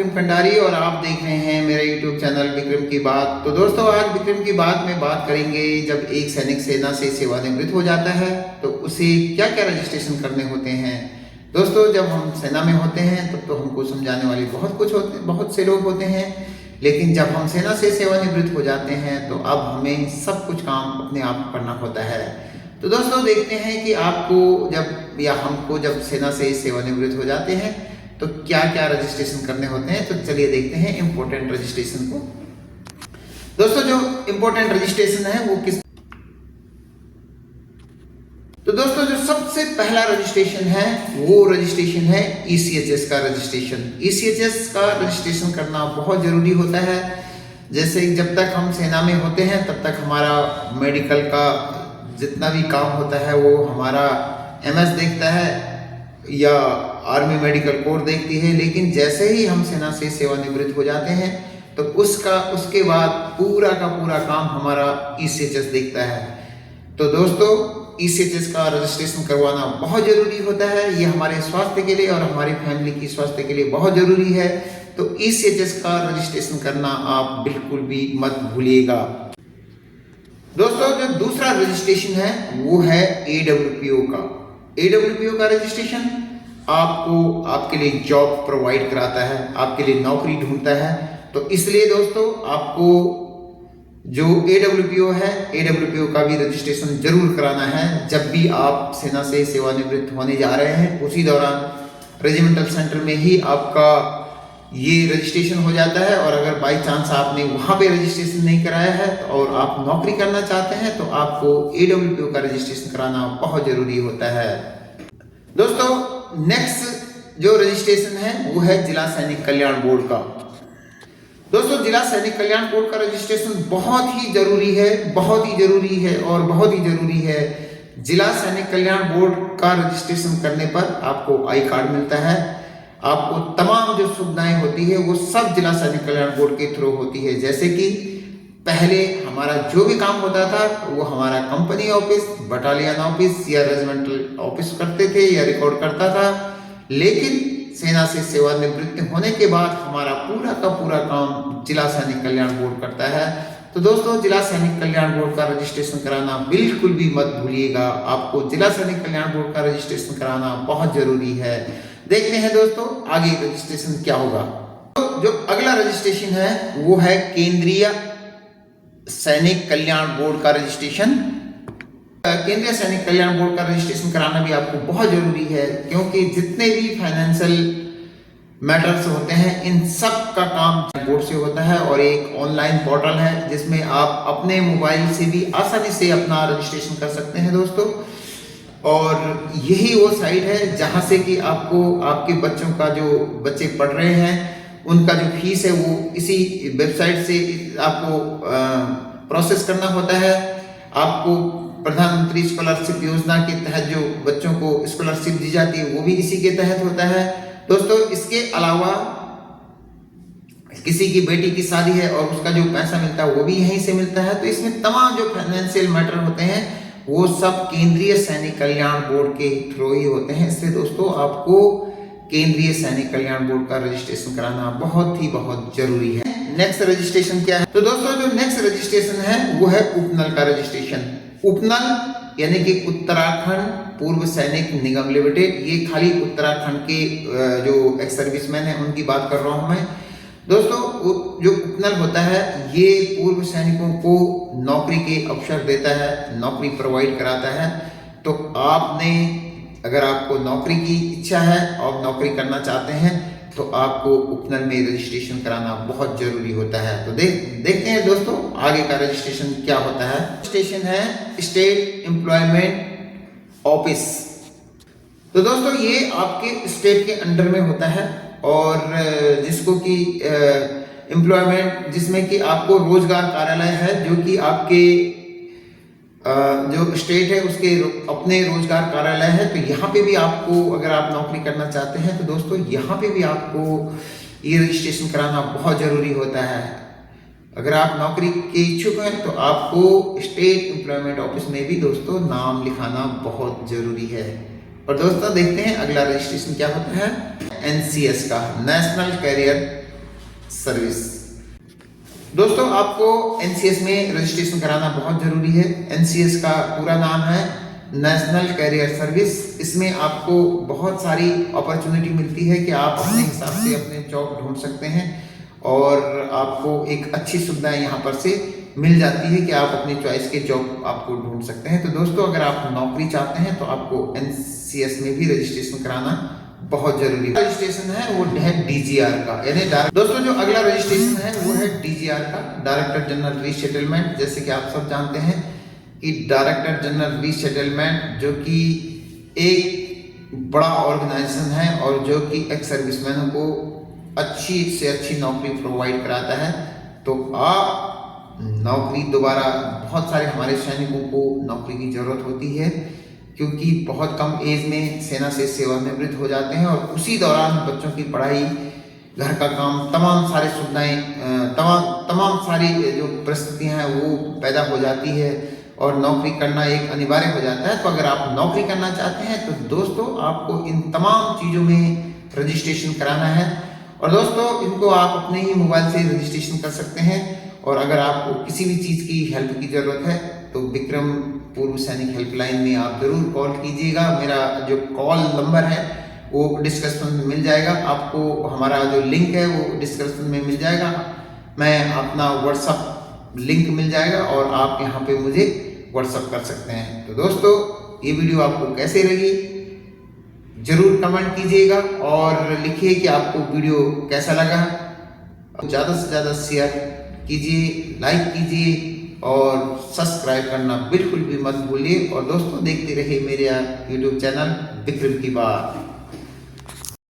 विक्रम कंडारी और आप देख रहे हैं मेरा यूट्यूब चैनल विक्रम की बात। तो दोस्तों, आज विक्रम की बात में बात करेंगे, जब एक सैनिक सेना से सेवानिवृत्त हो जाता है तो उसे क्या क्या रजिस्ट्रेशन करने होते हैं। दोस्तों, जब हम सेना में होते हैं तब तो हमको समझाने वाले बहुत से लोग होते हैं, लेकिन जब हम सेना से सेवानिवृत्त हो जाते हैं तो अब हमें सब कुछ काम अपने आप करना होता है। तो दोस्तों, देखते हैं कि हमको जब सेना से सेवानिवृत्त हो जाते हैं तो क्या क्या रजिस्ट्रेशन करने होते हैं। तो चलिए देखते हैं इम्पोर्टेंट रजिस्ट्रेशन को। दोस्तों, जो इम्पोर्टेंट रजिस्ट्रेशन है वो किस तो दोस्तों, जो सबसे पहला रजिस्ट्रेशन है वो रजिस्ट्रेशन है ECHS का रजिस्ट्रेशन। ECHS का रजिस्ट्रेशन करना बहुत जरूरी होता है। जैसे जब तक हम सेना में होते हैं तब तक हमारा मेडिकल का जितना भी काम होता है वो हमारा MS देखता है या आर्मी मेडिकल कोर देखती है, लेकिन जैसे ही हम सेना से सेवानिवृत्त हो जाते हैं तो उसके बाद पूरा का पूरा काम हमारा ECHS देखता है। तो दोस्तों, ECHS का रजिस्ट्रेशन करवाना बहुत जरूरी होता है। ये हमारे स्वास्थ्य के लिए और हमारी फैमिली की स्वास्थ्य के लिए बहुत जरूरी है। तो ECHS का रजिस्ट्रेशन करना आप बिल्कुल भी मत भूलिएगा। दोस्तों, जो दूसरा रजिस्ट्रेशन है वो है AWPO का। AWPO का रजिस्ट्रेशन आपको आपके लिए जॉब प्रोवाइड कराता है, आपके लिए नौकरी ढूंढता है। तो इसलिए दोस्तों, आपको जो AWPO है, AWPO का भी रजिस्ट्रेशन जरूर कराना है। जब भी आप सेना से सेवानिवृत्त होने जा रहे हैं उसी दौरान रेजिमेंटल सेंटर में ही आपका ये रजिस्ट्रेशन हो जाता है। और अगर बाई चांस आपने वहां पे रजिस्ट्रेशन नहीं कराया है और आप नौकरी करना चाहते हैं तो आपको AWPO का रजिस्ट्रेशन कराना बहुत जरूरी होता है। दोस्तों, नेक्स्ट जो रजिस्ट्रेशन है वो है जिला सैनिक कल्याण बोर्ड का। दोस्तों, जिला सैनिक कल्याण बोर्ड का रजिस्ट्रेशन बहुत ही जरूरी है और बहुत ही जरूरी है। जिला सैनिक कल्याण बोर्ड का रजिस्ट्रेशन करने पर आपको आई कार्ड मिलता है। आपको तमाम जो सुविधाएं होती है वो सब जिला सैनिक कल्याण बोर्ड के थ्रू होती है। जैसे कि पहले हमारा जो भी काम होता था वो हमारा कंपनी ऑफिस, बटालियन ऑफिस या रेजिमेंटल ऑफिस करते थे या रिकॉर्ड करता था, लेकिन सेना से सेवानिवृत्त होने के बाद हमारा पूरा का पूरा काम जिला सैनिक कल्याण बोर्ड करता है। तो दोस्तों, जिला सैनिक कल्याण बोर्ड का रजिस्ट्रेशन कराना बिल्कुल भी मत भूलिएगा। आपको जिला सैनिक कल्याण बोर्ड का रजिस्ट्रेशन कराना बहुत जरूरी है। देखते हैं दोस्तों आगे रजिस्ट्रेशन क्या होगा। तो जो अगला रजिस्ट्रेशन है वो है केंद्रीय सैनिक कल्याण बोर्ड का रजिस्ट्रेशन। केंद्रीय सैनिक कल्याण बोर्ड का रजिस्ट्रेशन कराना भी आपको बहुत जरूरी है, क्योंकि जितने भी फाइनेंशियल मैटर्स होते हैं इन सब का काम बोर्ड से होता है। और एक ऑनलाइन पोर्टल है जिसमें आप अपने मोबाइल से भी आसानी से अपना रजिस्ट्रेशन कर सकते हैं दोस्तों। और यही वो साइट है जहां से कि आपको आपके बच्चों का जो बच्चे पढ़ रहे हैं उनका जो फीस है वो इसी वेबसाइट से आपको प्रोसेस करना होता है। आपको प्रधानमंत्री स्कॉलरशिप योजना के तहत जो बच्चों को स्कॉलरशिप दी जाती है वो भी इसी के तहत होता है दोस्तों। इसके अलावा किसी की बेटी की शादी है और उसका जो पैसा मिलता है वो भी यहीं से मिलता है। तो इसमें तमाम जो फाइनेंशियल मैटर होते हैं वो सब केंद्रीय सैनिक कल्याण बोर्ड के थ्रू ही होते हैं। इसलिए दोस्तों, आपको केंद्रीय सैनिक कल्याण बोर्ड का रजिस्ट्रेशन कराना बहुत जरूरी है। नेक्स्ट रजिस्ट्रेशन क्या है? तो दोस्तों, जो नेक्स्ट रजिस्ट्रेशन है वो है उपनल का रजिस्ट्रेशन। उपनल यानी कि उत्तराखंड पूर्व सैनिक निगम लिमिटेड। ये खाली उत्तराखंड के जो एक्स सर्विसमैन है उनकी बात कर रहा हूं मैं दोस्तों। जो उपनल होता है ये पूर्व सैनिकों को नौकरी के अवसर देता है, नौकरी प्रोवाइड कराता है। तो अगर आपको नौकरी की इच्छा है और नौकरी करना चाहते हैं तो आपको उपनल में रजिस्ट्रेशन कराना बहुत जरूरी होता है। तो देखते हैं दोस्तों आगे का रजिस्ट्रेशन क्या होता है। रजिस्ट्रेशन है स्टेट एम्प्लॉयमेंट ऑफिस। तो दोस्तों, ये आपके स्टेट के अंडर में होता है और जिसको कि एम्प्लॉयमेंट, जिसमें कि आपको रोजगार कार्यालय है जो कि आपके जो स्टेट है उसके अपने रोजगार कार्यालय है। तो यहाँ पे भी आपको, अगर आप नौकरी करना चाहते हैं तो दोस्तों यहाँ पे भी आपको ये रजिस्ट्रेशन कराना बहुत जरूरी होता है। अगर आप नौकरी के इच्छुक हैं तो आपको स्टेट एम्प्लॉयमेंट ऑफिस में भी दोस्तों नाम लिखाना बहुत जरूरी है। और दोस्तों देखते हैं अगला रजिस्ट्रेशन क्या होता है। NCS का, नेशनल कैरियर सर्विस। दोस्तों आपको एनसीएस में रजिस्ट्रेशन कराना बहुत जरूरी है। एनसीएस का पूरा नाम है नेशनल कैरियर सर्विस। इसमें आपको बहुत सारी अपॉर्चुनिटी मिलती है कि आप अपने हिसाब से अपने जॉब ढूंढ सकते हैं और आपको एक अच्छी सुविधाएं यहाँ पर से मिल जाती है कि आप अपनी चॉइस के जॉब आपको ढूंढ सकते हैं। तो दोस्तों अगर आप नौकरी चाहते हैं तो आपको एनसीएस में भी रजिस्ट्रेशन कराना बहुत जरूरी है। रजिस्ट्रेशन है वो है डीजीआर का, यानी दोस्तों जो अगला रजिस्ट्रेशन है वो है डीजीआर का, डायरेक्टर जनरल रीसेटलमेंट। जैसे कि आप सब जानते हैं कि डायरेक्टर जनरल रीसेटलमेंट जो कि एक बड़ा ऑर्गेनाइजेशन है और जो कि एक्स सर्विसमैनों को अच्छी से अच्छी नौकरी प्रोवाइड कराता है। तो आप नौकरी दोबारा, बहुत सारे हमारे सैनिकों को नौकरी की जरूरत होती है क्योंकि बहुत कम एज में सेना से सेवानिवृत्त हो जाते हैं और उसी दौरान बच्चों की पढ़ाई, घर का काम, तमाम सारी सुविधाएं, तमाम सारी जो परिस्थितियां हैं वो पैदा हो जाती है और नौकरी करना एक अनिवार्य हो जाता है। तो अगर आप नौकरी करना चाहते हैं तो दोस्तों आपको इन तमाम चीज़ों में रजिस्ट्रेशन कराना है और दोस्तों इनको आप अपने ही मोबाइल से रजिस्ट्रेशन कर सकते हैं। और अगर आपको किसी भी चीज़ की हेल्प की ज़रूरत है तो विक्रम पूर्व सैनिक हेल्पलाइन में आप ज़रूर कॉल कीजिएगा। मेरा जो कॉल नंबर है वो डिस्क्रिप्शन में मिल जाएगा, आपको हमारा जो लिंक है वो डिस्क्रिप्शन में मिल जाएगा। मैं अपना व्हाट्सअप लिंक मिल जाएगा और आप यहाँ पे मुझे व्हाट्सअप कर सकते हैं। तो दोस्तों ये वीडियो आपको कैसे लगी जरूर कमेंट कीजिएगा और लिखिए कि आपको वीडियो कैसा लगा। ज़्यादा से ज़्यादा शेयर कीजिए, लाइक कीजिए और सब्सक्राइब करना बिल्कुल भी मत भूलिए। और दोस्तों देखते रहिए मेरे YouTube चैनल विक्रम की बात।